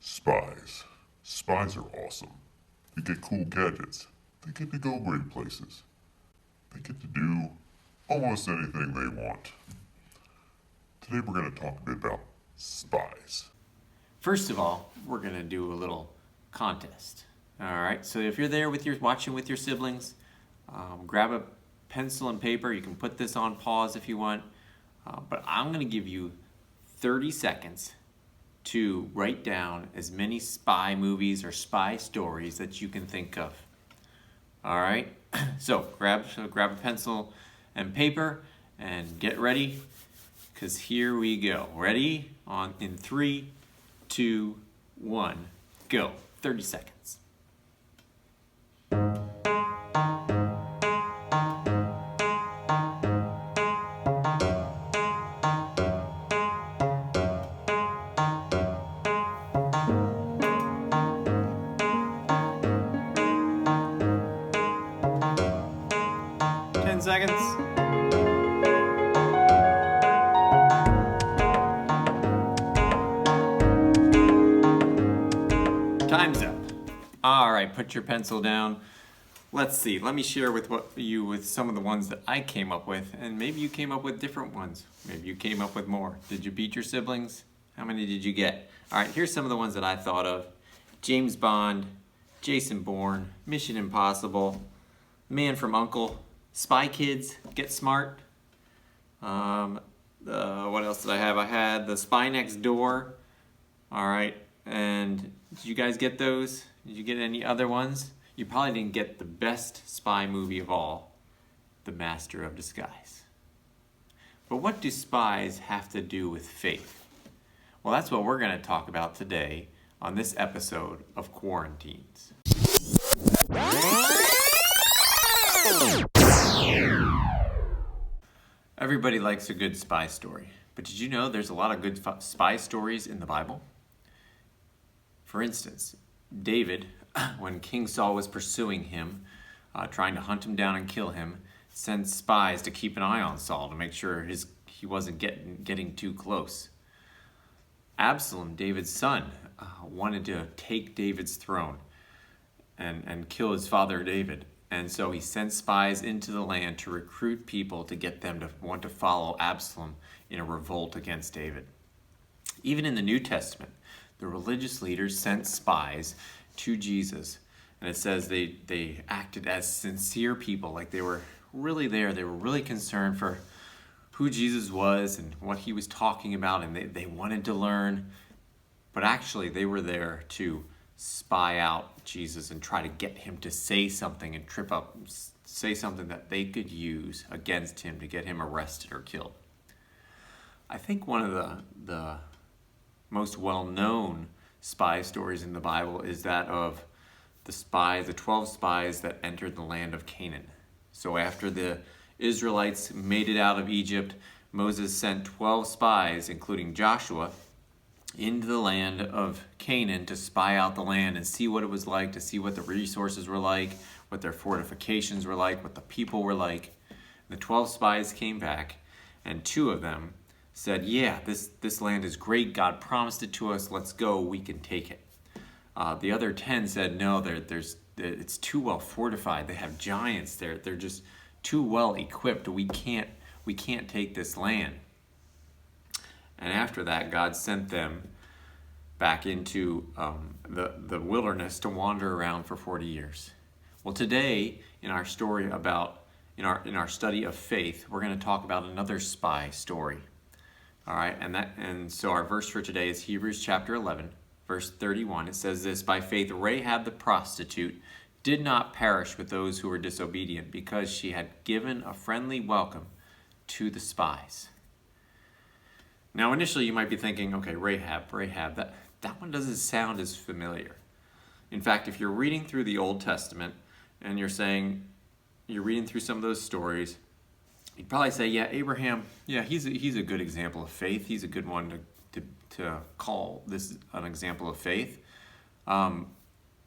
Spies. Spies are awesome. They get cool gadgets. They get to go great places. They get to do almost anything they want. Today we're going to talk a bit about spies. First of all, we're going to do a little contest. All right, so if you're there watching with your siblings, grab a pencil and paper. You can put this on pause if you want, but I'm going to give you 30 seconds to write down as many spy movies or spy stories that you can think of. All right, so grab a pencil and paper and get ready, because here we go. Ready? In 3, 2, 1, go. 30 seconds. Seconds. Time's up. All right, put your pencil down. Let's see. Let me share with some of the ones that I came up with, and maybe you came up with different ones. Maybe you came up with more. Did you beat your siblings? How many did you get? All right, here's some of the ones that I thought of: James Bond, Jason Bourne, Mission Impossible, Man from U.N.C.L.E., Spy Kids, Get Smart. What else did I have? I had The Spy Next Door. All right, and did you guys get those? Did you get any other ones? You probably didn't get the best spy movie of all, The Master of Disguise. But what do spies have to do with faith? Well, that's what we're going to talk about today on this episode of QuaranTeens. Everybody likes a good spy story, but did you know there's a lot of good spy stories in the Bible? For instance, David, when King Saul was pursuing him, trying to hunt him down and kill him, sent spies to keep an eye on Saul to make sure he wasn't getting too close. Absalom, David's son, wanted to take David's throne and kill his father David. And so he sent spies into the land to recruit people to get them to want to follow Absalom in a revolt against David. Even in the New Testament, the religious leaders sent spies to Jesus. And it says they acted as sincere people, like they were really there. They were really concerned for who Jesus was and what he was talking about, and they wanted to learn. But actually, they were there to spy out Jesus and try to get him to say something and say something that they could use against him to get him arrested or killed. I think one of the most well-known spy stories in the Bible is that of the 12 spies that entered the land of Canaan. So after the Israelites made it out of Egypt, Moses sent 12 spies, including Joshua, into the land of Canaan to spy out the land and see what it was like, to see what the resources were like, what their fortifications were like, what the people were like. The 12 spies came back, and 2 of them said, yeah, this land is great. God promised it to us. Let's go. We can take it. The other 10 said, no, it's too well fortified. They have giants. They're just too well equipped. We can't take this land. And after that, God sent them back into the wilderness to wander around for 40 years. Well, today, in our story in our study of faith, we're going to talk about another spy story. All right, and so our verse for today is Hebrews chapter 11, verse 31. It says this: by faith, Rahab the prostitute did not perish with those who were disobedient, because she had given a friendly welcome to the spies. Now, initially, you might be thinking, okay, Rahab, that one doesn't sound as familiar. In fact, if you're reading through the Old Testament and you're reading through some of those stories, you'd probably say, yeah, Abraham, yeah, he's a good example of faith. He's a good one to call this an example of faith.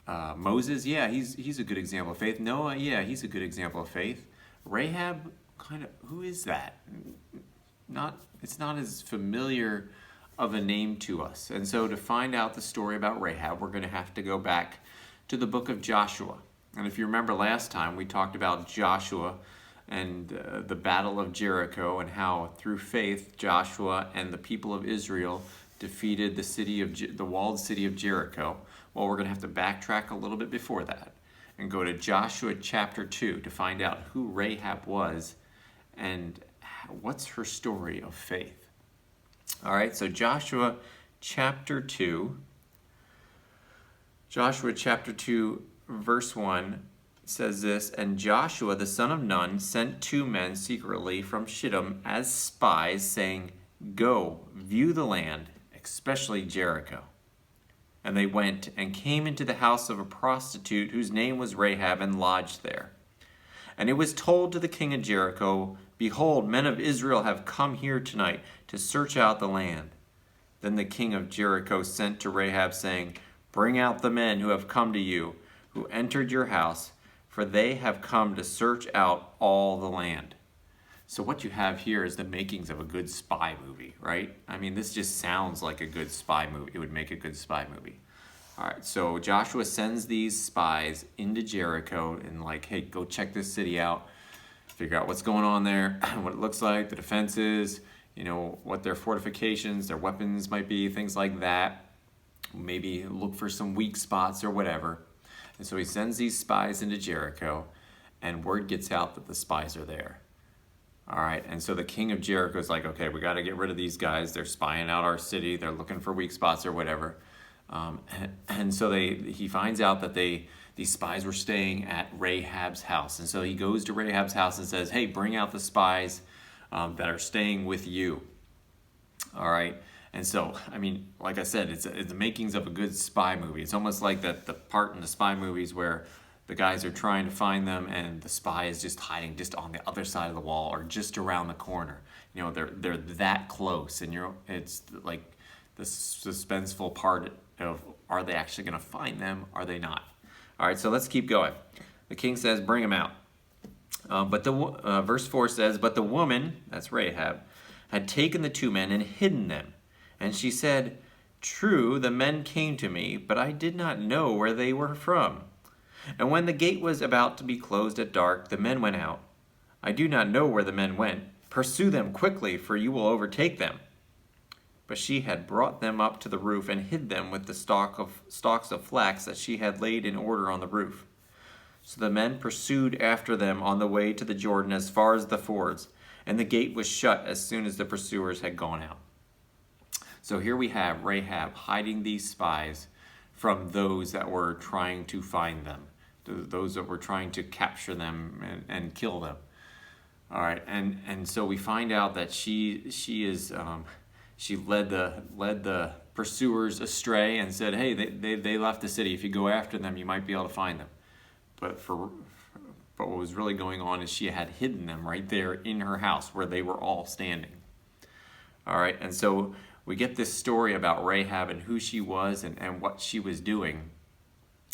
Moses, yeah, he's a good example of faith. Noah, yeah, he's a good example of faith. Rahab, kind of, who is that? It's not as familiar of a name to us. And so to find out the story about Rahab, we're going to have to go back to the book of Joshua. And if you remember last time, we talked about Joshua and the battle of Jericho, and how through faith Joshua and the people of Israel defeated the walled city of Jericho. Well, we're going to have to backtrack a little bit before that and go to Joshua chapter 2 to find out who Rahab was and what's her story of faith. All right, so Joshua chapter 2, verse 1 says this, "And Joshua the son of Nun sent 2 men secretly from Shittim as spies, saying, 'Go, view the land, especially Jericho.' And they went and came into the house of a prostitute whose name was Rahab, and lodged there. And it was told to the king of Jericho, 'Behold, men of Israel have come here tonight to search out the land.' Then the king of Jericho sent to Rahab, saying, 'Bring out the men who have come to you, who entered your house, for they have come to search out all the land.'" So what you have here is the makings of a good spy movie, right? I mean, this just sounds like a good spy movie. It would make a good spy movie. All right, so Joshua sends these spies into Jericho and like, hey, go check this city out, figure out what's going on there, what it looks like, the defenses, what their fortifications, their weapons might be, things like that. Maybe look for some weak spots or whatever. And so he sends these spies into Jericho, and word gets out that the spies are there. All right, and so the king of Jericho is like, okay, we got to get rid of these guys. They're spying out our city. They're looking for weak spots or whatever. And so he finds out that these spies were staying at Rahab's house. And so he goes to Rahab's house and says, hey, bring out the spies that are staying with you. All right. And so, I mean, like I said, it's the makings of a good spy movie. It's almost like the part in the spy movies where the guys are trying to find them and the spy is just hiding just on the other side of the wall or just around the corner. They're that close, and it's like the suspenseful part of, are they actually going to find them? Are they not? All right, so let's keep going. The king says, bring them out. Verse 4 says, "But the woman," that's Rahab, "had taken the 2 men and hidden them. And she said, 'True, the men came to me, but I did not know where they were from. And when the gate was about to be closed at dark, the men went out. I do not know where the men went. Pursue them quickly, for you will overtake them.' But she had brought them up to the roof and hid them with the stalks of flax that she had laid in order on the roof. So the men pursued after them on the way to the Jordan as far as the fords, and the gate was shut as soon as the pursuers had gone out." So here we have Rahab hiding these spies from those that were trying to find them, those that were trying to capture them and kill them. All right, and so we find out that she led the pursuers astray and said, hey, they left the city. If you go after them, you might be able to find them. But what was really going on is she had hidden them right there in her house where they were all standing. All right, and so we get this story about Rahab and who she was and what she was doing.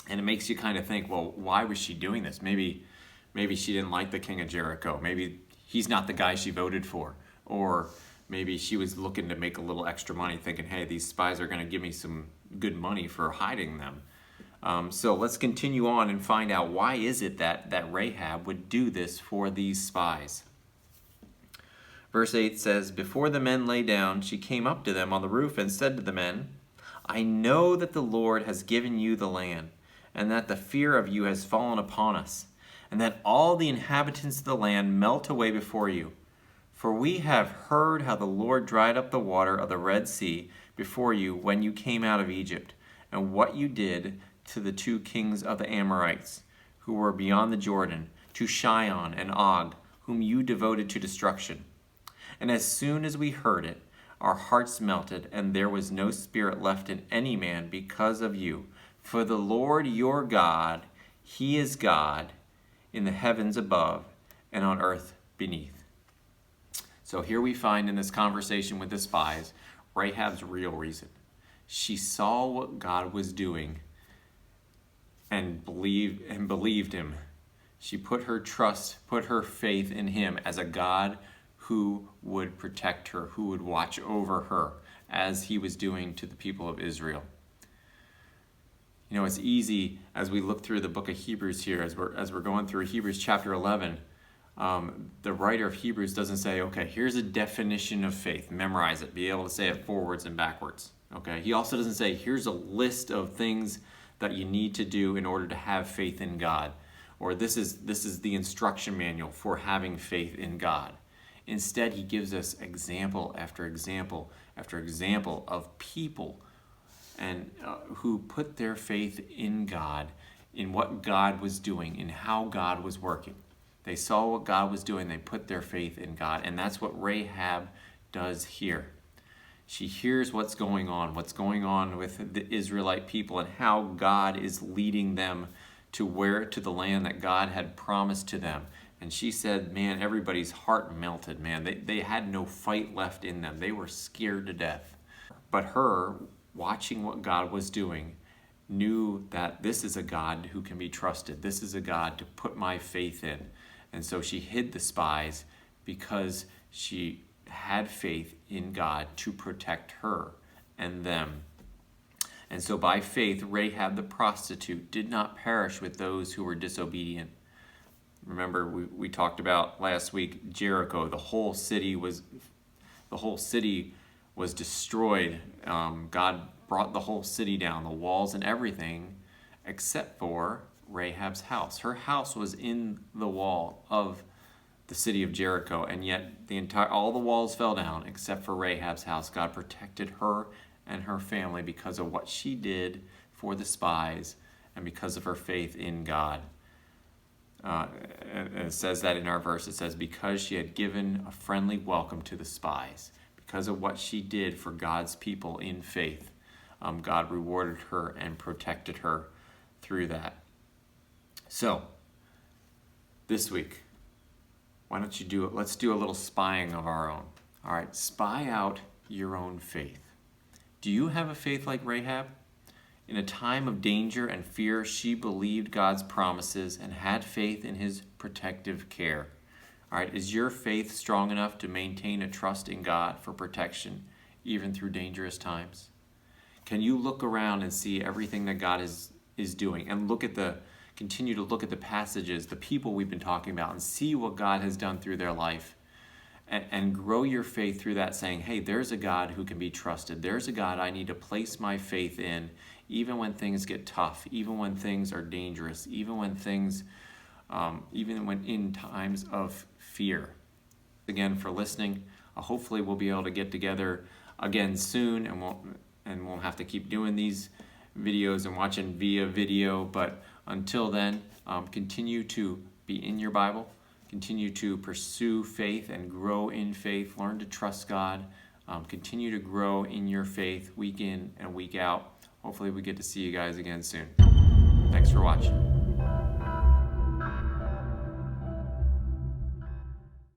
And it makes you kind of think, well, why was she doing this? Maybe she didn't like the king of Jericho. Maybe he's not the guy she voted for. Or maybe she was looking to make a little extra money, thinking, hey, these spies are going to give me some good money for hiding them. So let's continue on and find out, why is it that Rahab would do this for these spies? Verse 8 says, "Before the men lay down, she came up to them on the roof and said to the men, 'I know that the Lord has given you the land, and that the fear of you has fallen upon us, and that all the inhabitants of the land melt away before you. For we have heard how the Lord dried up the water of the Red Sea before you when you came out of Egypt, and what you did to the 2 kings of the Amorites, who were beyond the Jordan, to Sihon and Og, whom you devoted to destruction. And as soon as we heard it, our hearts melted, and there was no spirit left in any man because of you. For the Lord your God, He is God in the heavens above and on earth beneath.'" So here we find in this conversation with the spies, Rahab's real reason. She saw what God was doing and believed Him. She put her trust, put her faith in Him as a God who would protect her, who would watch over her, as he was doing to the people of Israel. You know, it's easy as we look through the book of Hebrews here, as we're going through Hebrews chapter 11, the writer of Hebrews doesn't say, okay, here's a definition of faith, memorize it, be able to say it forwards and backwards. Okay, he also doesn't say, here's a list of things that you need to do in order to have faith in God, or this is the instruction manual for having faith in God. Instead, he gives us example after example after example of people and who put their faith in God, in what God was doing, in how God was working. They saw what God was doing, they put their faith in God, and that's what Rahab does here. She hears what's going on with the Israelite people and how God is leading them to the land that God had promised to them. And she said, man, everybody's heart melted, man. They had no fight left in them. They were scared to death. But her, watching what God was doing, knew that this is a God who can be trusted. This is a God to put my faith in. And so she hid the spies because she had faith in God to protect her and them. And so by faith, Rahab the prostitute did not perish with those who were disobedient. Remember, we talked about last week Jericho. The whole city was destroyed. God brought the whole city down, the walls and everything, except for Rahab's house. Her house was in the wall of the city of Jericho, and yet all the walls fell down except for Rahab's house. God protected her and her family because of what she did for the spies and because of her faith in God. And it says that in our verse. It says, because she had given a friendly welcome to the spies, because of what she did for God's people in faith, God rewarded her and protected her through that. So, this week, why don't you do it? Let's do a little spying of our own. All right, spy out your own faith. Do you have a faith like Rahab? In a time of danger and fear, she believed God's promises and had faith in his protective care. All right, is your faith strong enough to maintain a trust in God for protection, even through dangerous times? Can you look around and see everything that God is doing, and continue to look at the passages, the people we've been talking about, and see what God has done through their life, and grow your faith through that, saying, hey, there's a God who can be trusted. There's a God I need to place my faith in, even when things get tough, even when things are dangerous, even when in times of fear. Again, for listening. Hopefully we'll be able to get together again soon, and won't have to keep doing these videos and watching via video. But until then, continue to be in your Bible, continue to pursue faith and grow in faith, learn to trust God, continue to grow in your faith week in and week out. Hopefully we get to see you guys again soon. Thanks for watching.